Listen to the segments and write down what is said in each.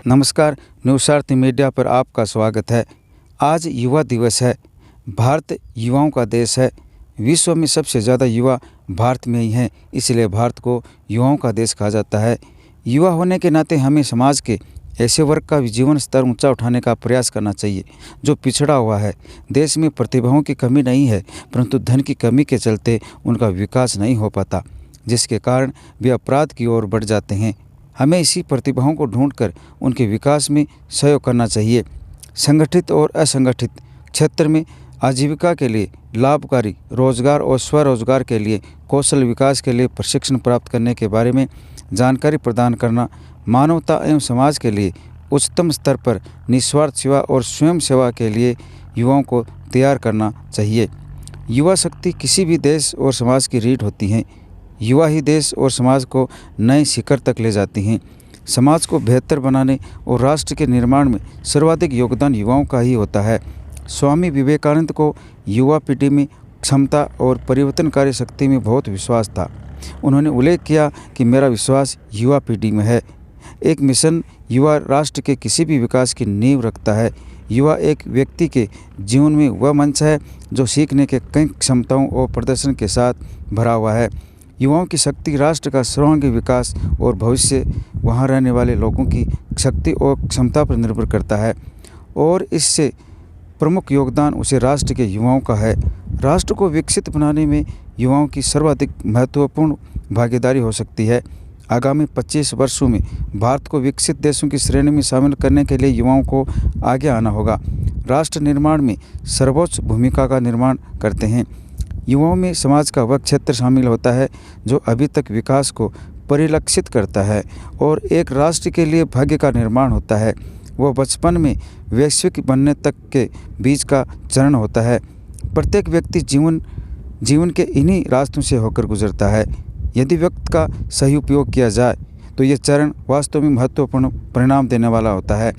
नमस्कार, news media पर आपका स्वागत है। आज युवा दिवस है। भारत युवाओं का देश है। विश्व में सबसे ज़्यादा युवा भारत में ही हैं, इसलिए भारत को युवाओं का देश कहा जाता है। युवा होने के नाते हमें समाज के ऐसे वर्ग का जीवन स्तर ऊंचा उठाने का प्रयास करना चाहिए जो पिछड़ा हुआ है। देश में प्रतिभाओं की कमी नहीं है, परंतु धन की कमी के चलते उनका विकास नहीं हो पाता, जिसके कारण वे अपराध की ओर बढ़ जाते हैं। हमें इसी प्रतिभाओं को ढूंढकर उनके विकास में सहयोग करना चाहिए। संगठित और असंगठित क्षेत्र में आजीविका के लिए लाभकारी रोजगार और स्वरोजगार के लिए कौशल विकास के लिए प्रशिक्षण प्राप्त करने के बारे में जानकारी प्रदान करना, मानवता एवं समाज के लिए उच्चतम स्तर पर निस्वार्थ सेवा और स्वयं सेवा के लिए युवाओं को तैयार करना चाहिए। युवा शक्ति किसी भी देश और समाज की रीढ़ होती है। युवा ही देश और समाज को नए शिखर तक ले जाती हैं। समाज को बेहतर बनाने और राष्ट्र के निर्माण में सर्वाधिक योगदान युवाओं का ही होता है। स्वामी विवेकानंद को युवा पीढ़ी में क्षमता और परिवर्तनकारी शक्ति में बहुत विश्वास था। उन्होंने उल्लेख किया कि मेरा विश्वास युवा पीढ़ी में है। एक मिशन युवा राष्ट्र के किसी भी विकास की नींव रखता है। युवा एक व्यक्ति के जीवन में वह मंच है जो सीखने के कई क्षमताओं और प्रदर्शन के साथ भरा हुआ है। युवाओं की शक्ति राष्ट्र का सर्वांगीण विकास और भविष्य वहाँ रहने वाले लोगों की शक्ति और क्षमता पर निर्भर करता है, और इससे प्रमुख योगदान उसे राष्ट्र के युवाओं का है। राष्ट्र को विकसित बनाने में युवाओं की सर्वाधिक महत्वपूर्ण भागीदारी हो सकती है। आगामी 25 वर्षों में भारत को विकसित देशों की श्रेणी में शामिल करने के लिए युवाओं को आगे आना होगा। राष्ट्र निर्माण में सर्वोच्च भूमिका का निर्माण करते हैं। युवाओं में समाज का वह क्षेत्र शामिल होता है जो अभी तक विकास को परिलक्षित करता है और एक राष्ट्र के लिए भाग्य का निर्माण होता है। वह बचपन में वैश्विक बनने तक के बीच का चरण होता है। प्रत्येक व्यक्ति जीवन के इन्हीं रास्तों से होकर गुजरता है। यदि वक्त का सही उपयोग किया जाए तो ये चरण वास्तव में महत्वपूर्ण परिणाम देने वाला होता है।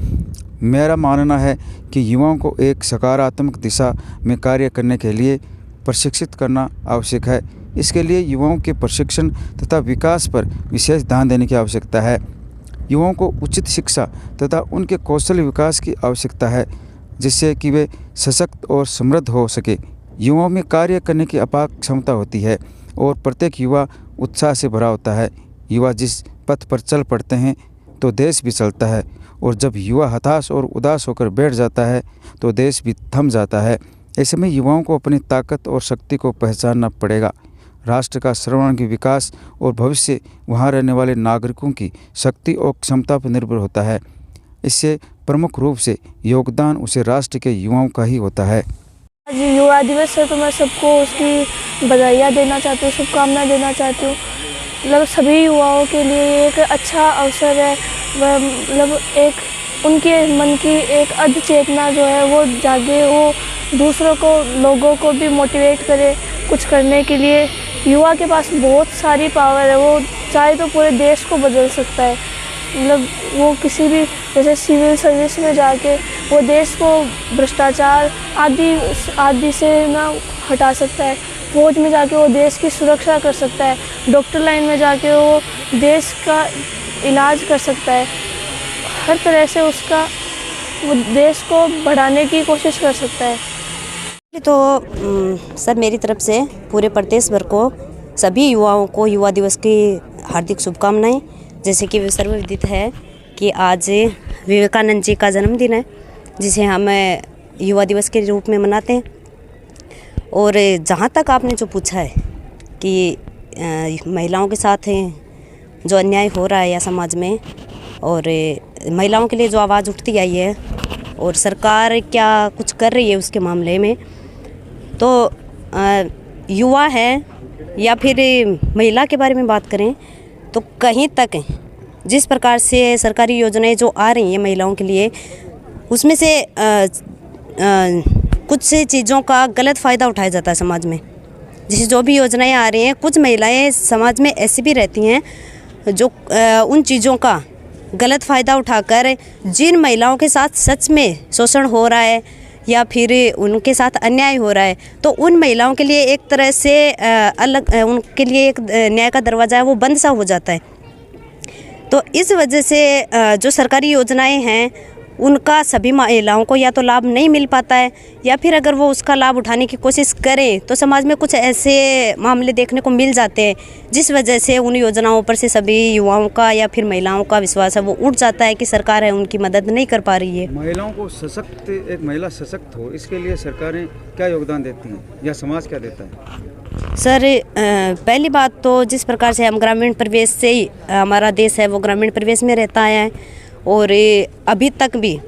मेरा मानना है कि युवाओं को एक सकारात्मक दिशा में कार्य करने के लिए प्रशिक्षित करना आवश्यक है। इसके लिए युवाओं के प्रशिक्षण तथा विकास पर विशेष ध्यान देने की आवश्यकता है। युवाओं को उचित शिक्षा तथा उनके कौशल विकास की आवश्यकता है, जिससे कि वे सशक्त और समृद्ध हो सके। युवाओं में कार्य करने की अपार क्षमता होती है और प्रत्येक युवा उत्साह से भरा होता है। युवा जिस पथ पर चल पड़ते हैं तो देश भी चलता है, और जब युवा हताश और उदास होकर बैठ जाता है तो देश भी थम जाता है। ऐसे में युवाओं को अपनी ताकत और शक्ति को पहचानना पड़ेगा। राष्ट्र का सर्वांगीण विकास और भविष्य वहाँ रहने वाले नागरिकों की शक्ति और क्षमता पर निर्भर होता है। इससे प्रमुख रूप से योगदान उसे राष्ट्र के युवाओं का ही होता है। आज युवा दिवस है तो मैं सबको उसकी बधाइयाँ देना चाहती हूँ, शुभकामनाएं देना चाहती हूँ। मतलब सभी युवाओं के लिए एक अच्छा अवसर है। वह मतलब एक उनके मन की एक अर्ध चेतना जो है वो जागे, वो दूसरों को लोगों को भी मोटिवेट करे कुछ करने के लिए। युवा के पास बहुत सारी पावर है, वो चाहे तो पूरे देश को बदल सकता है। मतलब वो किसी भी जैसे सिविल सर्विस में जाके वो देश को भ्रष्टाचार आदि से ना हटा सकता है। फौज में जाके वो देश की सुरक्षा कर सकता है। डॉक्टर लाइन में जाके वो देश का इलाज कर सकता है। हर तरह से वो देश को बढ़ाने की कोशिश कर सकता है। तो सर मेरी तरफ से पूरे प्रदेश भर को सभी युवाओं को युवा दिवस की हार्दिक शुभकामनाएं। जैसे कि सर्वविदित है कि आज विवेकानंद जी का जन्मदिन है, जिसे हम युवा दिवस के रूप में मनाते हैं। और जहाँ तक आपने जो पूछा है कि महिलाओं के साथ जो अन्याय हो रहा है या समाज में, और महिलाओं के लिए जो आवाज़ उठती आई है और सरकार क्या कुछ कर रही है उसके मामले में, तो युवा है या फिर महिला के बारे में बात करें तो कहीं तक जिस प्रकार से सरकारी योजनाएं जो आ रही हैं महिलाओं के लिए, उसमें से कुछ से चीज़ों का गलत फ़ायदा उठाया जाता है समाज में। जैसे जो भी योजनाएं आ रही हैं, कुछ महिलाएं समाज में ऐसी भी रहती हैं जो उन चीज़ों का गलत फ़ायदा उठाकर जिन महिलाओं के साथ सच में शोषण हो रहा है या फिर उनके साथ अन्याय हो रहा है, तो उन महिलाओं के लिए एक तरह से अलग उनके लिए एक न्याय का दरवाज़ा है वो बंद सा हो जाता है। तो इस वजह से जो सरकारी योजनाएं हैं उनका सभी महिलाओं को या तो लाभ नहीं मिल पाता है, या फिर अगर वो उसका लाभ उठाने की कोशिश करें तो समाज में कुछ ऐसे मामले देखने को मिल जाते हैं जिस वजह से उन योजनाओं पर से सभी युवाओं का या फिर महिलाओं का विश्वास है वो उठ जाता है कि सरकार है उनकी मदद नहीं कर पा रही है। महिलाओं को सशक्त, एक महिला सशक्त हो, इसके लिए सरकारें क्या योगदान देती हैं या समाज क्या देता है? सर, पहली बात तो जिस प्रकार से हम ग्रामीण परिवेश से ही, हमारा देश है वो ग्रामीण परिवेश में रहता है और अभी तक भी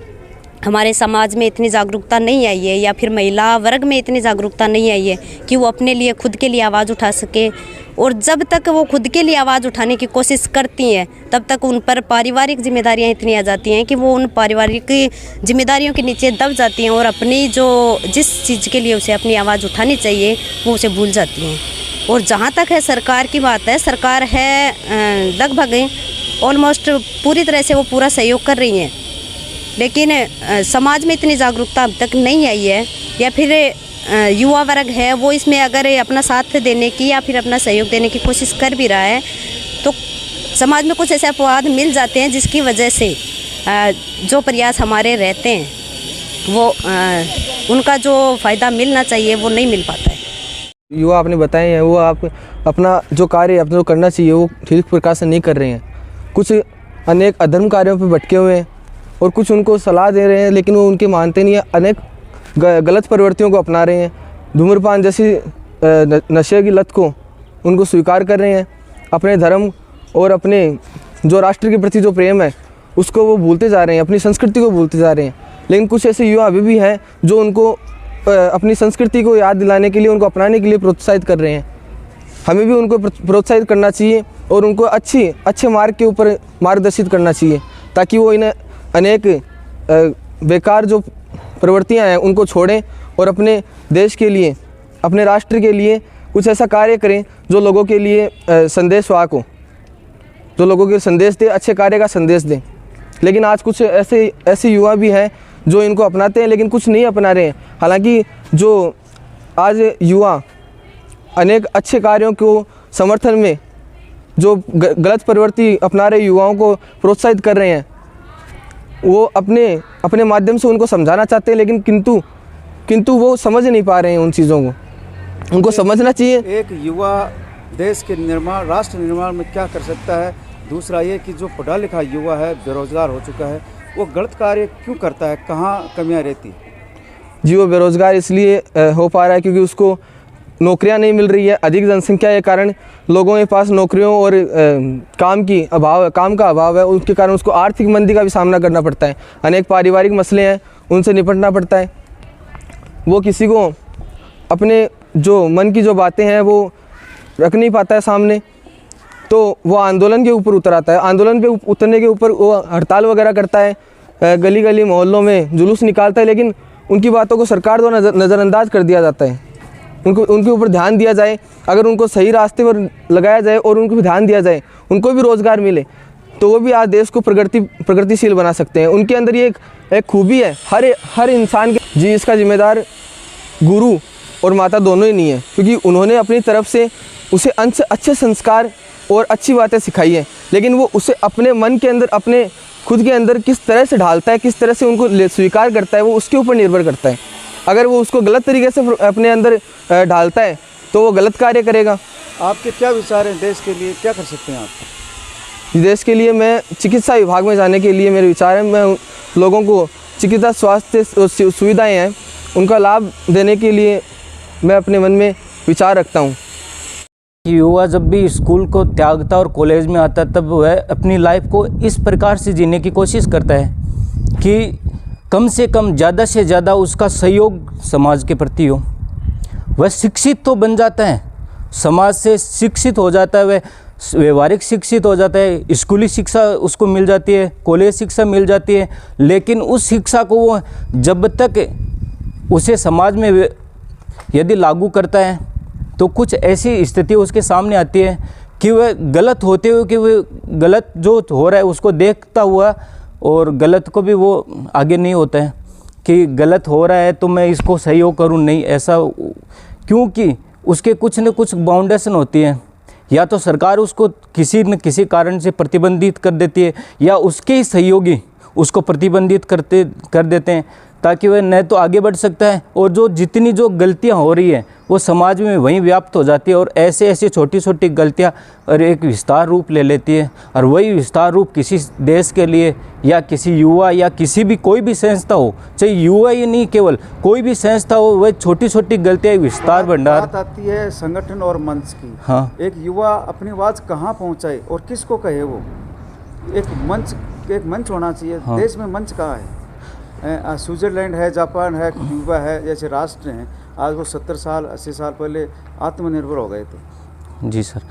हमारे समाज में इतनी जागरूकता नहीं आई है या फिर महिला वर्ग में इतनी जागरूकता नहीं आई है कि वो अपने लिए खुद के लिए आवाज़ उठा सके। और जब तक वो खुद के लिए आवाज़ उठाने की कोशिश करती हैं तब तक उन पर पारिवारिक जिम्मेदारियां इतनी आ जाती हैं कि वो उन पारिवारिक जिम्मेदारियों के नीचे दब जाती हैं और अपनी जो जिस चीज़ के लिए उसे अपनी आवाज़ उठानी चाहिए वो उसे भूल जाती हैं। और जहाँ तक है सरकार की बात है, सरकार है लगभग ऑलमोस्ट पूरी तरह से वो पूरा सहयोग कर रही हैं, लेकिन समाज में इतनी जागरूकता अब तक नहीं आई है या फिर युवा वर्ग है वो इसमें अगर अपना साथ देने की या फिर अपना सहयोग देने की कोशिश कर भी रहा है तो समाज में कुछ ऐसे अपवाद मिल जाते हैं जिसकी वजह से जो प्रयास हमारे रहते हैं वो उनका जो फ़ायदा मिलना चाहिए वो नहीं मिल पाता है। युवा आपने बताए हैं वो आप अपना जो कार्य अपना जो करना चाहिए वो ठीक प्रकार से नहीं कर रहे हैं। कुछ अनेक अधर्म कार्यों पर भटके हुए हैं और कुछ उनको सलाह दे रहे हैं लेकिन वो उनके मानते नहीं है। अनेक गलत प्रवृत्तियों को अपना रहे हैं, धूम्रपान जैसी नशे की लत को उनको स्वीकार कर रहे हैं। अपने धर्म और अपने जो राष्ट्र के प्रति जो प्रेम है उसको वो भूलते जा रहे हैं, अपनी संस्कृति को भूलते जा रहे हैं। लेकिन कुछ ऐसे युवा अभी भी हैं जो उनको अपनी संस्कृति को याद दिलाने के लिए, उनको अपनाने के लिए प्रोत्साहित कर रहे हैं। हमें भी उनको प्रोत्साहित करना चाहिए और उनको अच्छे मार्ग के ऊपर मार्गदर्शित करना चाहिए ताकि वो इन अनेक बेकार जो प्रवृत्तियां हैं उनको छोड़ें और अपने देश के लिए, अपने राष्ट्र के लिए कुछ ऐसा कार्य करें जो लोगों के लिए संदेशवाहक हो, जो लोगों के संदेश दे, अच्छे कार्य का संदेश दें। लेकिन आज कुछ ऐसे युवा भी हैं जो इनको अपनाते हैं लेकिन कुछ नहीं अपना रहे हैं। हालांकि जो आज युवा अनेक अच्छे कार्यों को समर्थन में जो गलत प्रवृत्ति अपना रहे युवाओं को प्रोत्साहित कर रहे हैं, वो अपने माध्यम से उनको समझाना चाहते हैं लेकिन किंतु वो समझ नहीं पा रहे हैं उन चीज़ों को। उनको समझना चाहिए। एक युवा देश के निर्माण, राष्ट्र निर्माण में क्या कर सकता है। दूसरा ये कि जो पढ़ा लिखा युवा है, बेरोजगार हो चुका है, वो गलत कार्य क्यों करता है, कहाँ कमियाँ रहती? जी, वो बेरोजगार इसलिए हो पा रहा है क्योंकि उसको नौकरियां नहीं मिल रही है। अधिक जनसंख्या के कारण लोगों के पास नौकरियों और काम का अभाव है, उसके कारण उसको आर्थिक मंदी का भी सामना करना पड़ता है। अनेक पारिवारिक मसले हैं, उनसे निपटना पड़ता है। वो किसी को अपने जो मन की जो बातें हैं वो रख नहीं पाता है सामने, तो वो आंदोलन के ऊपर उतर आता है। आंदोलन पे उतरने के ऊपर वो हड़ताल वगैरह करता है, गली गली मोहल्लों में जुलूस निकालता है, लेकिन उनकी बातों को सरकार द्वारा नज़रअंदाज कर दिया जाता है। उनके ऊपर ध्यान दिया जाए, अगर उनको सही रास्ते पर लगाया जाए और उनको भी ध्यान दिया जाए, उनको भी रोज़गार मिले, तो वो भी आज देश को प्रगतिशील बना सकते हैं। उनके अंदर ये एक खूबी है हर इंसान के। जी, इसका जिम्मेदार गुरु और माता दोनों ही नहीं है, क्योंकि उन्होंने अपनी तरफ से उसे अच्छे संस्कार और अच्छी बातें सिखाई है, लेकिन वो उसे अपने मन के अंदर, अपने खुद के अंदर किस तरह से ढालता है, किस तरह से उनको स्वीकार करता है, वो उसके ऊपर निर्भर करता है। अगर वो उसको गलत तरीके से अपने अंदर ढालता है तो वो गलत कार्य करेगा। आपके क्या विचार हैं देश के लिए, क्या कर सकते हैं आप? देश के लिए मैं चिकित्सा विभाग में जाने के लिए मेरे विचार हैं। मैं लोगों को चिकित्सा स्वास्थ्य सुविधाएं हैं उनका लाभ देने के लिए मैं अपने मन में विचार रखता हूँ। युवा जब भी स्कूल को त्यागता और कॉलेज में आता तब वह अपनी लाइफ को इस प्रकार से जीने की कोशिश करता है कि कम से कम ज़्यादा से ज़्यादा उसका सहयोग समाज के प्रति हो। वह शिक्षित तो बन जाता है, समाज से शिक्षित हो जाता है, वह व्यवहारिक शिक्षित हो जाता है, स्कूली शिक्षा उसको मिल जाती है, कॉलेज शिक्षा मिल जाती है, लेकिन उस शिक्षा को वो जब तक उसे समाज में यदि लागू करता है तो कुछ ऐसी स्थिति उसके सामने आती है कि वह गलत होते हुए कि वह गलत जो हो रहा है उसको देखता हुआ और गलत को भी वो आगे नहीं होता है कि गलत हो रहा है तो मैं इसको सहयोग करूं, नहीं ऐसा, क्योंकि उसके कुछ न कुछ बाउंडेशन होती है या तो सरकार उसको किसी न किसी कारण से प्रतिबंधित कर देती है, या उसके ही सहयोगी उसको प्रतिबंधित कर देते हैं, ताकि वह न तो आगे बढ़ सकता है, और जितनी गलतियां हो रही हैं वो समाज में वहीं व्याप्त हो जाती है, और ऐसे छोटी छोटी गलतियां और एक विस्तार रूप ले लेती है। और वही विस्तार रूप किसी देश के लिए या किसी युवा या किसी भी कोई भी संस्था हो, चाहे युवा ही नहीं, केवल कोई भी संस्था हो, वह छोटी छोटी गलतियां विस्तार भंडार। बात आती है संगठन और मंच की। हाँ, एक युवा अपनी आवाज़ कहाँ पहुँचाए और किसको कहे? वो एक मंच होना चाहिए। हाँ। देश में मंच कहाँ है? स्विट्ज़रलैंड है, जापान है, क्यूबा है, जैसे राष्ट्र हैं, आज वो 70 साल 80 साल पहले आत्मनिर्भर हो गए थे। जी सर,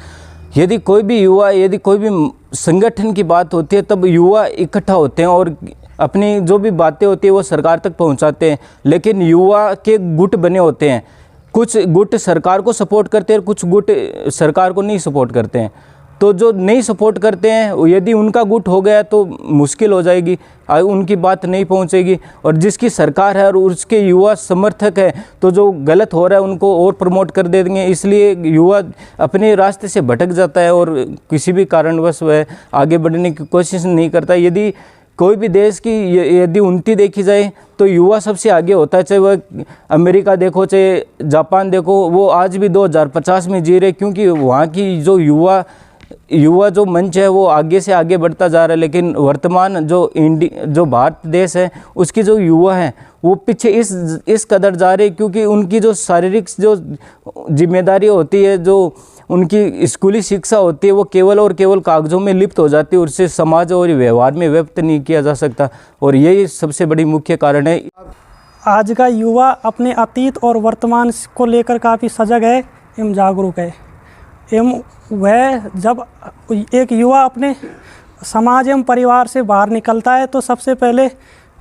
यदि कोई भी युवा, यदि कोई भी संगठन की बात होती है, तब युवा इकट्ठा होते हैं और अपनी जो भी बातें होती है वो सरकार तक पहुंचाते हैं। लेकिन युवा के गुट बने होते हैं, कुछ गुट सरकार को सपोर्ट करते हैं और कुछ गुट सरकार को नहीं सपोर्ट करते हैं। तो जो नहीं सपोर्ट करते हैं, यदि उनका गुट हो गया तो मुश्किल हो जाएगी, उनकी बात नहीं पहुंचेगी। और जिसकी सरकार है और उसके युवा समर्थक है, तो जो गलत हो रहा है उनको और प्रमोट कर देंगे। इसलिए युवा अपने रास्ते से भटक जाता है और किसी भी कारणवश वह आगे बढ़ने की कोशिश नहीं करता। यदि कोई भी देश की यदि उन्नति देखी जाए तो युवा सबसे आगे होता है, चाहे वह अमेरिका देखो, चाहे जापान देखो, वो आज भी 2050 में जी रहे, क्योंकि वहाँ की जो युवा जो मंच है वो आगे से आगे बढ़ता जा रहा है। लेकिन वर्तमान जो भारत देश है, उसके जो युवा हैं वो पीछे इस कदर जा रहे हैं, क्योंकि उनकी जो शारीरिक जो जिम्मेदारी होती है, जो उनकी स्कूली शिक्षा होती है, वो केवल और केवल कागज़ों में लिप्त हो जाती है, उससे समाज और व्यवहार में व्यक्त नहीं किया जा सकता। और यही सबसे बड़ी मुख्य कारण है। आज का युवा अपने अतीत और वर्तमान को लेकर काफ़ी सजग है एवं जागरूक है। एवं वह जब एक युवा अपने समाज एवं परिवार से बाहर निकलता है तो सबसे पहले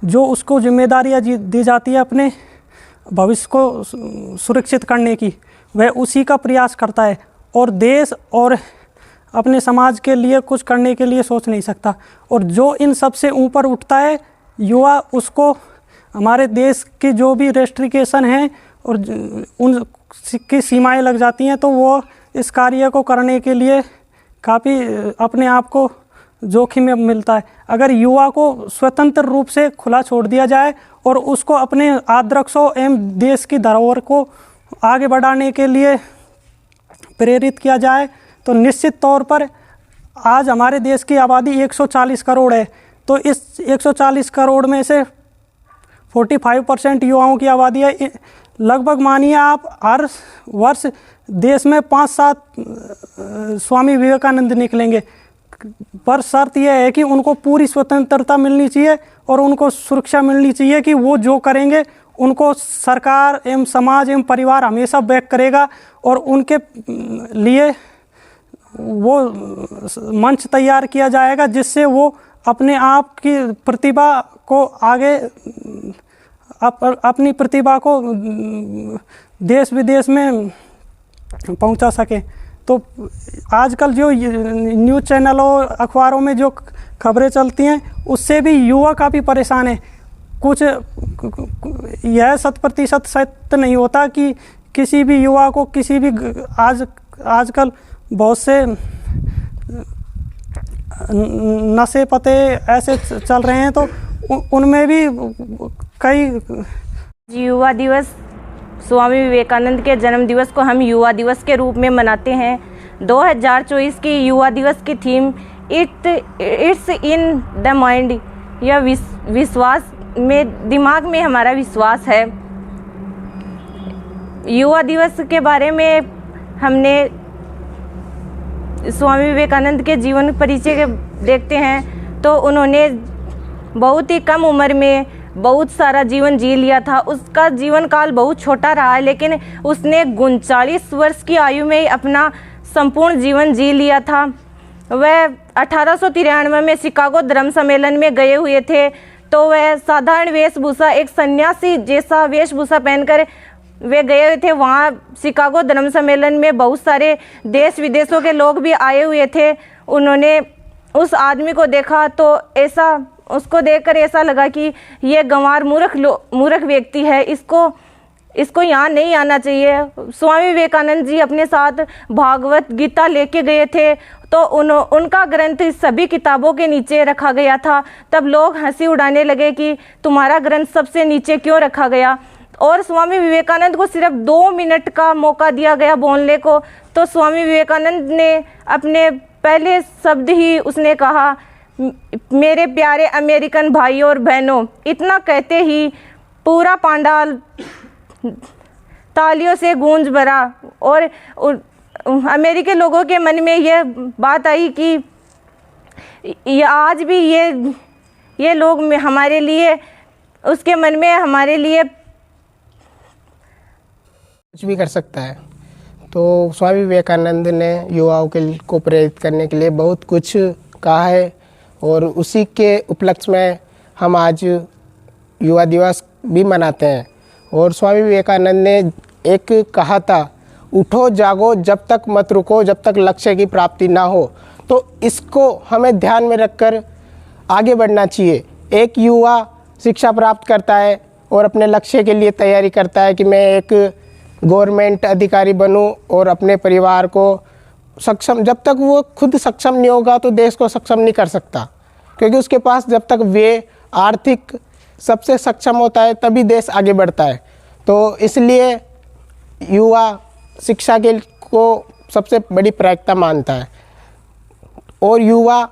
जो उसको जिम्मेदारियां दी जाती है अपने भविष्य को सुरक्षित करने की, वह उसी का प्रयास करता है और देश और अपने समाज के लिए कुछ करने के लिए सोच नहीं सकता। और जो इन सब से ऊपर उठता है युवा, उसको हमारे देश की जो भी रेस्ट्रिक्शन हैं और उनकी सीमाएं लग जाती हैं, तो वो इस कार्य को करने के लिए काफ़ी अपने आप को जोखिम में मिलता है। अगर युवा को स्वतंत्र रूप से खुला छोड़ दिया जाए और उसको अपने आदर्शों एवं देश की धरोहर को आगे बढ़ाने के लिए प्रेरित किया जाए, तो निश्चित तौर पर आज हमारे देश की आबादी 140 करोड़ है। तो इस 140 करोड़ में से 45% युवाओं की आबादी है। लगभग मानिए आप हर वर्ष देश में 5-7 स्वामी विवेकानंद निकलेंगे, पर शर्त यह है कि उनको पूरी स्वतंत्रता मिलनी चाहिए और उनको सुरक्षा मिलनी चाहिए कि वो जो करेंगे उनको सरकार एवं समाज एवं परिवार हमेशा बैक करेगा और उनके लिए वो मंच तैयार किया जाएगा जिससे वो अपने आप की प्रतिभा को आगे अपनी प्रतिभा को देश विदेश में पहुंचा सके। तो आजकल जो न्यूज़ चैनलों अखबारों में जो खबरें चलती हैं उससे भी युवा काफ़ी परेशान है। कुछ यह 100% सत्य नहीं होता कि किसी भी युवा को किसी भी आजकल बहुत से नशे पते ऐसे चल रहे हैं, तो उनमें भी कई। युवा दिवस स्वामी विवेकानंद के जन्म दिवस को हम युवा दिवस के रूप में मनाते हैं। 2024 की युवा दिवस की theme it's in the mind, या विश्वास में, दिमाग में हमारा विश्वास है। युवा दिवस के बारे में हमने स्वामी विवेकानंद के जीवन परिचय देखते हैं तो उन्होंने बहुत ही कम उम्र में बहुत सारा जीवन जी लिया था। उसका जीवन काल बहुत छोटा रहा है, लेकिन उसने 39 वर्ष की आयु में अपना संपूर्ण जीवन जी लिया था। वह 1893 में शिकागो धर्म सम्मेलन में गए हुए थे, तो वह साधारण वेशभूषा, एक सन्यासी जैसा वेशभूषा पहनकर वे गए हुए थे। वहाँ शिकागो धर्म सम्मेलन में बहुत सारे देश विदेशों के लोग भी आए हुए थे। उन्होंने उस आदमी को देखा तो उसको देखकर ऐसा लगा कि ये गंवार मूर्ख व्यक्ति है, इसको इसको यहाँ नहीं आना चाहिए। स्वामी विवेकानंद जी अपने साथ भागवत गीता लेके गए थे, तो उनका ग्रंथ सभी किताबों के नीचे रखा गया था। तब लोग हंसी उड़ाने लगे कि तुम्हारा ग्रंथ सबसे नीचे क्यों रखा गया। और स्वामी विवेकानंद को सिर्फ 2 मिनट का मौका दिया गया बोलने को, तो स्वामी विवेकानंद ने अपने पहले शब्द ही उसने कहा, मेरे प्यारे अमेरिकन भाइयों और बहनों। इतना कहते ही पूरा पंडाल तालियों से गूंज भरा और अमेरिकी लोगों के मन में यह बात आई कि आज भी ये लोग हमारे लिए, उसके मन में हमारे लिए कुछ भी कर सकता है। तो स्वामी विवेकानंद ने युवाओं को प्रेरित करने के लिए बहुत कुछ कहा है और उसी के उपलक्ष्य में हम आज युवा दिवस भी मनाते हैं। और स्वामी विवेकानंद ने एक कहा था, उठो जागो जब तक मत रुको, जब तक लक्ष्य की प्राप्ति ना हो। तो इसको हमें ध्यान में रखकर आगे बढ़ना चाहिए। एक युवा शिक्षा प्राप्त करता है और अपने लक्ष्य के लिए तैयारी करता है कि मैं एक गवर्नमेंट अधिकारी बनूं और अपने परिवार को सक्षम, जब तक वो खुद सक्षम नहीं होगा तो देश को सक्षम नहीं कर सकता, क्योंकि उसके पास जब तक वे आर्थिक सबसे सक्षम होता है तभी देश आगे बढ़ता है। तो इसलिए युवा शिक्षा को सबसे बड़ी प्राथमिकता मानता है और युवा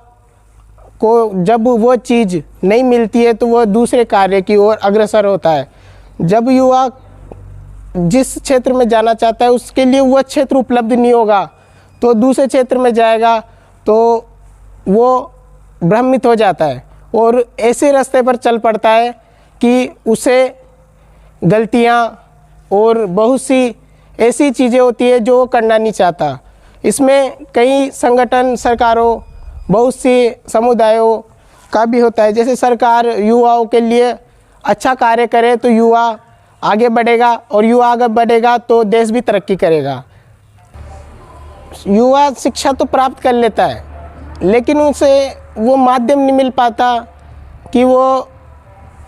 को जब वो चीज़ नहीं मिलती है तो वह दूसरे कार्य की ओर अग्रसर होता है। जब युवा जिस क्षेत्र में जाना चाहता है उसके लिए वह क्षेत्र उपलब्ध नहीं होगा तो दूसरे क्षेत्र में जाएगा तो वो भ्रमित हो जाता है और ऐसे रास्ते पर चल पड़ता है कि उसे गलतियां और बहुत सी ऐसी चीज़ें होती है जो वो करना नहीं चाहता। इसमें कई संगठन, सरकारों, बहुत सी समुदायों का भी होता है। जैसे सरकार युवाओं के लिए अच्छा कार्य करे तो युवा आगे बढ़ेगा और युवा आगे बढ़ेगा तो देश भी तरक्की करेगा। युवा शिक्षा तो प्राप्त कर लेता है लेकिन उसे वो माध्यम नहीं मिल पाता कि वो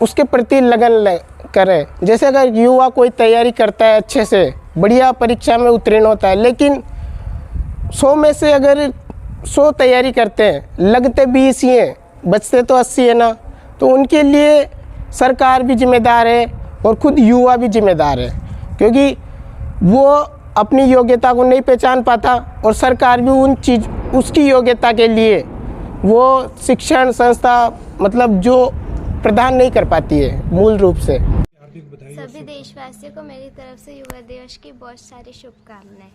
उसके प्रति लगन करे। जैसे अगर युवा कोई तैयारी करता है अच्छे से, बढ़िया परीक्षा में उत्तीर्ण होता है, लेकिन 100 में से अगर 100 तैयारी करते हैं, लगते 20 ही हैं, बचते तो 80 है ना, तो उनके लिए सरकार भी जिम्मेदार है और खुद युवा भी जिम्मेदार है, क्योंकि वो अपनी योग्यता को नहीं पहचान पाता और सरकार भी उसकी योग्यता के लिए वो शिक्षण संस्था मतलब जो प्रदान नहीं कर पाती है मूल रूप से। सभी देशवासियों को मेरी तरफ से युवा दिवस की बहुत सारी शुभकामनाएं।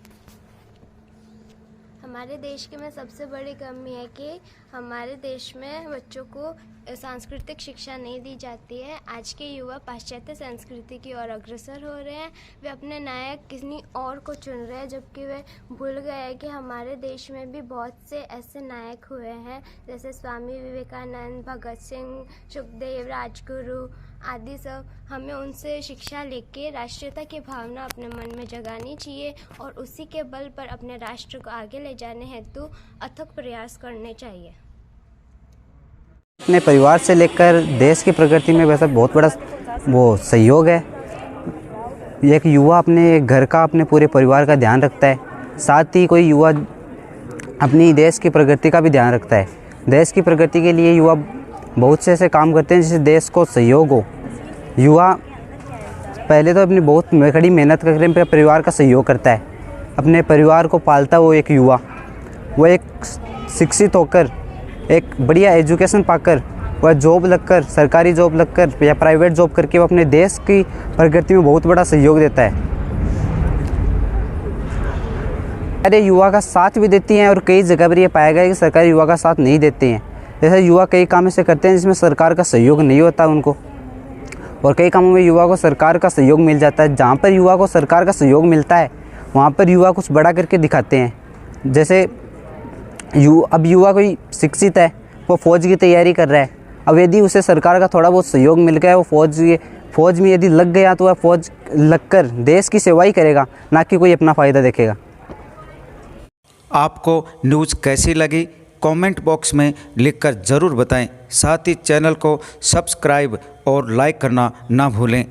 हमारे देश की में सबसे बड़ी कमी है कि हमारे देश में बच्चों को सांस्कृतिक शिक्षा नहीं दी जाती है। आज के युवा पाश्चात्य संस्कृति की ओर अग्रसर हो रहे हैं। वे अपने नायक किसी और को चुन रहे हैं, जबकि वे भूल गए हैं कि हमारे देश में भी बहुत से ऐसे नायक हुए हैं, जैसे स्वामी विवेकानंद, भगत सिंह, सुखदेव, राजगुरु आदि सब। हमें उनसे शिक्षा लेके राष्ट्रीयता की भावना अपने मन में जगानी चाहिए और उसी के बल पर अपने राष्ट्र को आगे ले जाने हेतु अथक प्रयास करने चाहिए। अपने परिवार से लेकर देश की प्रगति में वैसा बहुत बड़ा वो सहयोग है। एक युवा अपने घर का, अपने पूरे परिवार का ध्यान रखता है, साथ ही कोई युवा अपनी देश की प्रगति का भी ध्यान रखता है। देश की प्रगति के लिए युवा बहुत से ऐसे काम करते हैं जिससे देश को सहयोग हो। युवा पहले तो अपनी बहुत कड़ी मेहनत करके परिवार का सहयोग करता है, अपने परिवार को पालता है। वो एक युवा वो एक शिक्षित होकर, एक बढ़िया एजुकेशन पाकर, वह जॉब लगकर, सरकारी जॉब लगकर या प्राइवेट जॉब करके वो अपने देश की प्रगति में बहुत बड़ा सहयोग देता है। अरे युवा का साथ भी देती हैं और कई जगह पर यह पाया गया है कि सरकार युवा का साथ नहीं देते हैं। जैसे युवा कई काम ऐसे करते हैं जिसमें सरकार का सहयोग नहीं होता उनको, और कई कामों में युवा को सरकार का सहयोग मिल जाता है। जहाँ पर युवा को सरकार का सहयोग मिलता है वहाँ पर युवा कुछ बड़ा करके दिखाते हैं। जैसे अब युवा कोई शिक्षित है, वो फ़ौज की तैयारी कर रहा है, अब यदि उसे सरकार का थोड़ा बहुत सहयोग मिल गया, वो फ़ौज में यदि लग गया तो वह फ़ौज लगकर देश की सेवा ही करेगा, ना कि कोई अपना फ़ायदा देखेगा। आपको न्यूज़ कैसी लगी कमेंट बॉक्स में लिखकर ज़रूर बताएं। साथ ही चैनल को सब्सक्राइब और लाइक करना ना भूलें।